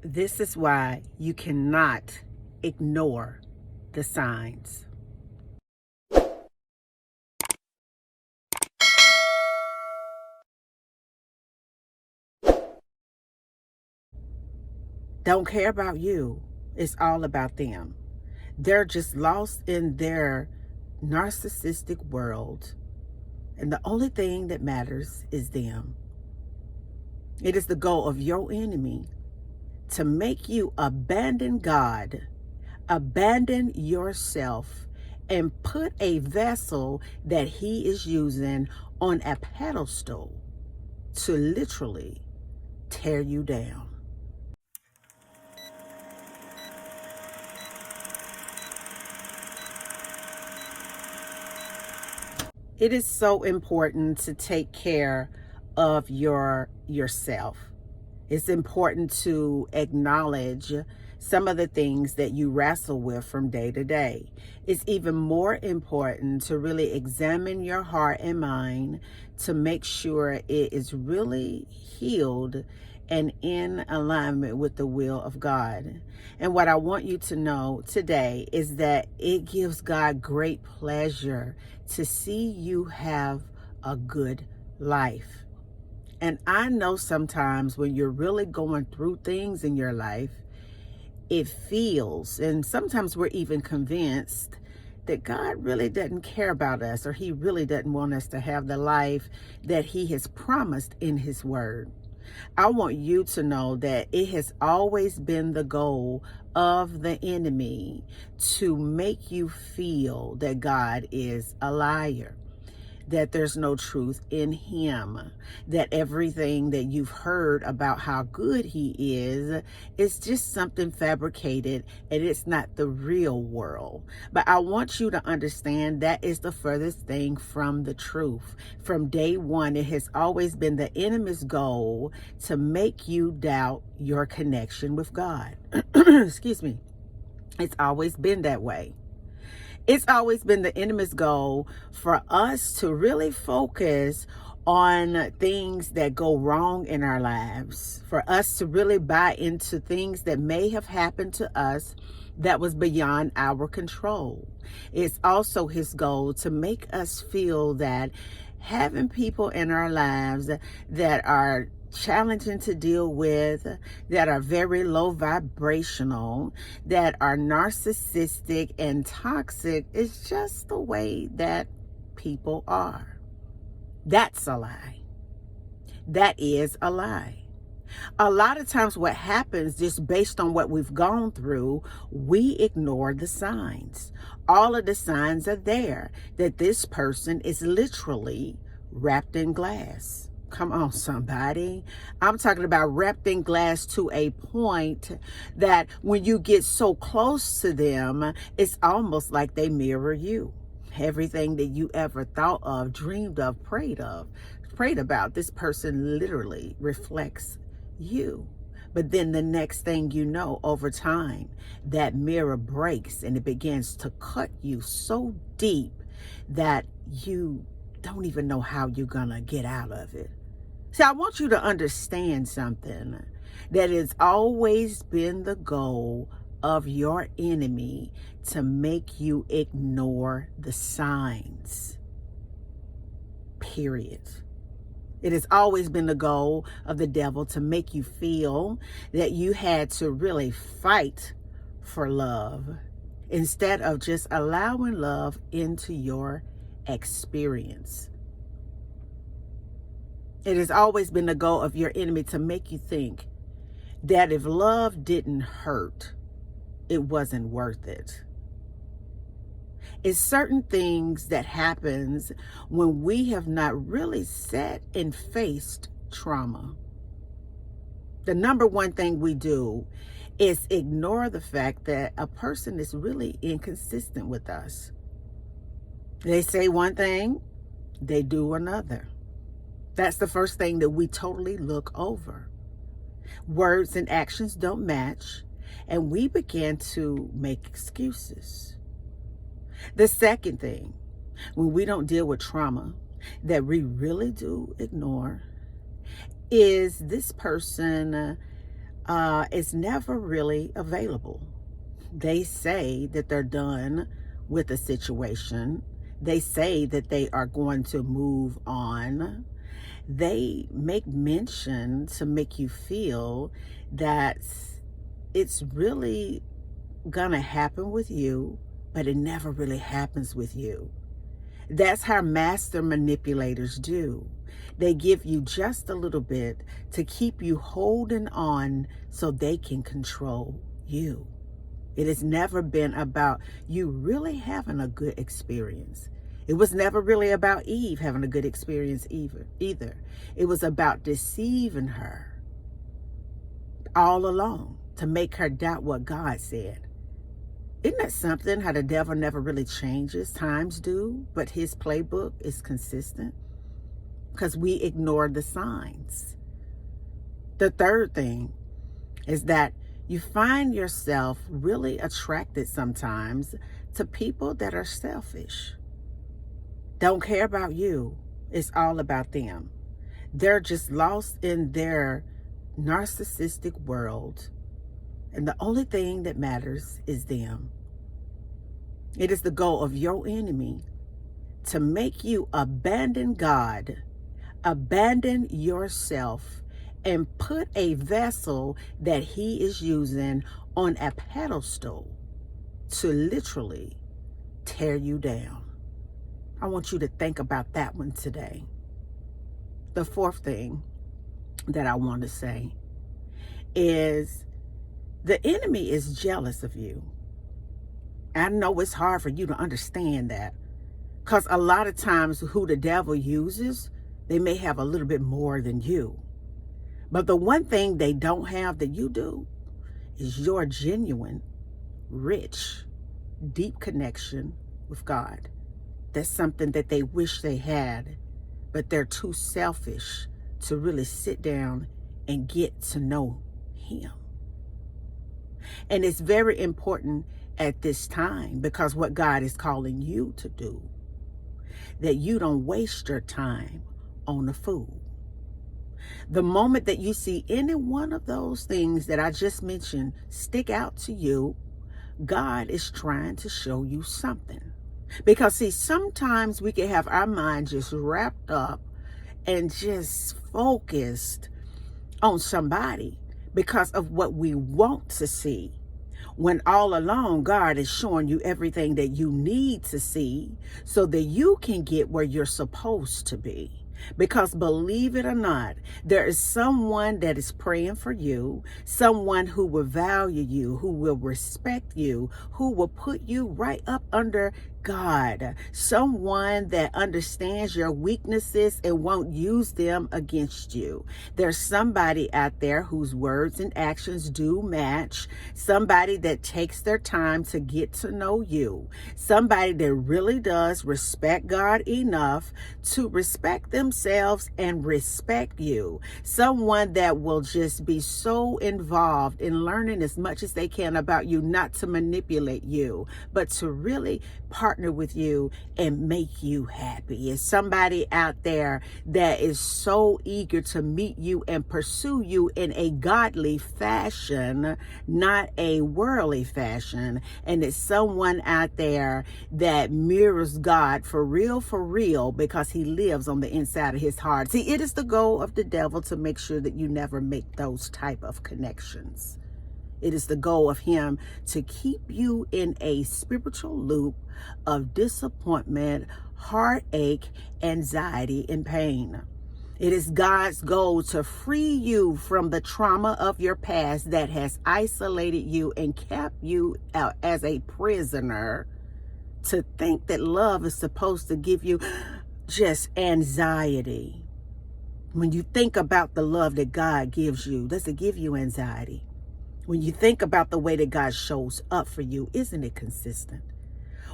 This is why you cannot ignore the signs. Don't care about you. It's all about them. They're just lost in their narcissistic world. And the only thing that matters is them. It is the goal of your enemy to make you abandon God, abandon yourself, and put a vessel that he is using on a pedestal to literally tear you down. It is so important to take care of yourself. It's important to acknowledge some of the things that you wrestle with from day to day. It's even more important to really examine your heart and mind to make sure it is really healed and in alignment with the will of God. And what I want you to know today is that it gives God great pleasure to see you have a good life. And I know sometimes when you're really going through things in your life, it feels, and sometimes we're even convinced, that God really doesn't care about us, or he really doesn't want us to have the life that he has promised in his word. I want you to know that it has always been the goal of the enemy to make you feel that God is a liar, that there's no truth in him, that everything that you've heard about how good he is just something fabricated and it's not the real world. But I want you to understand that is the furthest thing from the truth. From day one, it has always been the enemy's goal to make you doubt your connection with God. Excuse me. It's always been that way. It's always been the enemy's goal for us to really focus on things that go wrong in our lives, for us to really buy into things that may have happened to us that was beyond our control. It's also his goal to make us feel that having people in our lives that are challenging to deal with, that are very low vibrational, that are narcissistic and toxic, is just the way that people are. That's a lie. That is a lie. A lot of times what happens, just based on what we've gone through, we ignore the signs. All of the signs are there that this person is literally wrapped in glass. Come on, somebody. I'm talking about wrapped in glass to a point that when you get so close to them, it's almost like they mirror you. Everything that you ever thought of, dreamed of, prayed about, this person literally reflects you. But then the next thing you know, over time, that mirror breaks and it begins to cut you so deep that you don't even know how you're gonna get out of it. See, I want you to understand something, that it's always been the goal of your enemy to make you ignore the signs. Period. It has always been the goal of the devil to make you feel that you had to really fight for love instead of just allowing love into your experience. It has always been the goal of your enemy to make you think that if love didn't hurt, it wasn't worth it. It's certain things that happens when we have not really sat and faced trauma. The number one thing we do is ignore the fact that a person is really inconsistent with us. They say one thing, they do another. That's the first thing that we totally look over. Words and actions don't match, and we begin to make excuses. The second thing, when we don't deal with trauma, that we really do ignore, is this person is never really available. They say that they're done with the situation. They say that they are going to move on. They make mention to make you feel that it's really gonna happen with you, but it never really happens with you. That's how master manipulators do. They give you just a little bit to keep you holding on so they can control you. It has never been about you really having a good experience. It was never really about Eve having a good experience either. It was about deceiving her all along to make her doubt what God said. Isn't that something, how the devil never really changes? Times do, but his playbook is consistent because we ignore the signs. The third thing is that you find yourself really attracted sometimes to people that are selfish. Don't care about you. It's all about them. They're just lost in their narcissistic world, and the only thing that matters is them. It is the goal of your enemy to make you abandon God, abandon yourself, and put a vessel that he is using on a pedestal to literally tear you down. I want you to think about that one today. The fourth thing that I want to say is the enemy is jealous of you. I know it's hard for you to understand that because a lot of times who the devil uses, they may have a little bit more than you. But the one thing they don't have that you do is your genuine, rich, deep connection with God. That's something that they wish they had, but they're too selfish to really sit down and get to know him. And it's very important at this time, because what God is calling you to do, that you don't waste your time on a fool. The moment that you see any one of those things that I just mentioned stick out to you, God is trying to show you something. Because see, sometimes we can have our mind just wrapped up and just focused on somebody because of what we want to see, when all along God is showing you everything that you need to see so that you can get where you're supposed to be. Because believe it or not, there is someone that is praying for you, someone who will value you, who will respect you, who will put you right up under God, someone that understands your weaknesses and won't use them against you. There's somebody out there whose words and actions do match, somebody that takes their time to get to know you, somebody that really does respect God enough to respect themselves and respect you, someone that will just be so involved in learning as much as they can about you, not to manipulate you, but to really partner with you and make you happy. Is somebody out there that is so eager to meet you and pursue you in a godly fashion, not a worldly fashion. And it's someone out there that mirrors God for real, because he lives on the inside of his heart. See, it is the goal of the devil to make sure that you never make those type of connections. It is the goal of him to keep you in a spiritual loop of disappointment, heartache, anxiety, and pain. It is God's goal to free you from the trauma of your past that has isolated you and kept you out as a prisoner, to think that love is supposed to give you just anxiety. When you think about the love that God gives you, does it give you anxiety? When you think about the way that God shows up for you, isn't it consistent?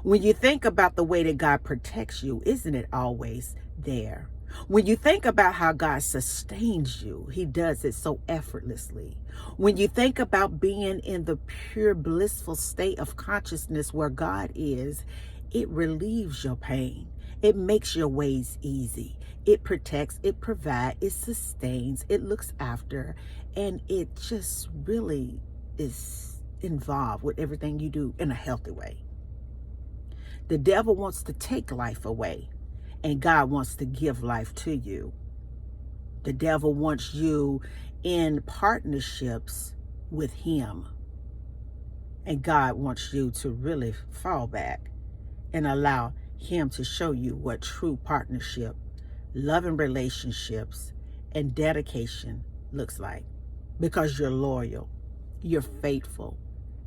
When you think about the way that God protects you, isn't it always there? When you think about how God sustains you, he does it so effortlessly. When you think about being in the pure blissful state of consciousness where God is, it relieves your pain. It makes your ways easy. It protects, it provides, it sustains, it looks after, and it just really is involved with everything you do in a healthy way. The devil wants to take life away, and God wants to give life to you. The devil wants you in partnerships with him, and God wants you to really fall back and allow him to show you what true partnership, loving relationships, and dedication looks like. Because you're loyal, you're faithful,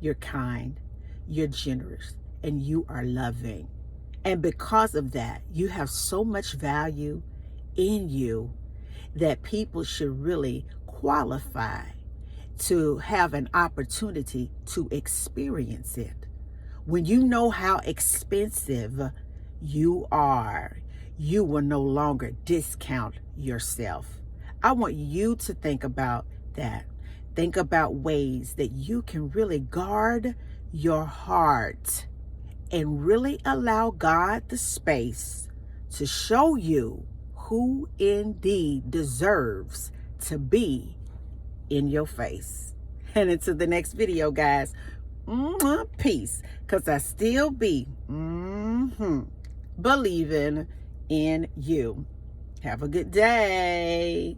you're kind, you're generous, and you are loving. And because of that, you have so much value in you that people should really qualify to have an opportunity to experience it. When you know how expensive you are, you will no longer discount yourself. I want you to think about that. Think about ways that you can really guard your heart and really allow God the space to show you who indeed deserves to be in your face. And until the next video, guys, peace, because I still be believing in you. Have a good day.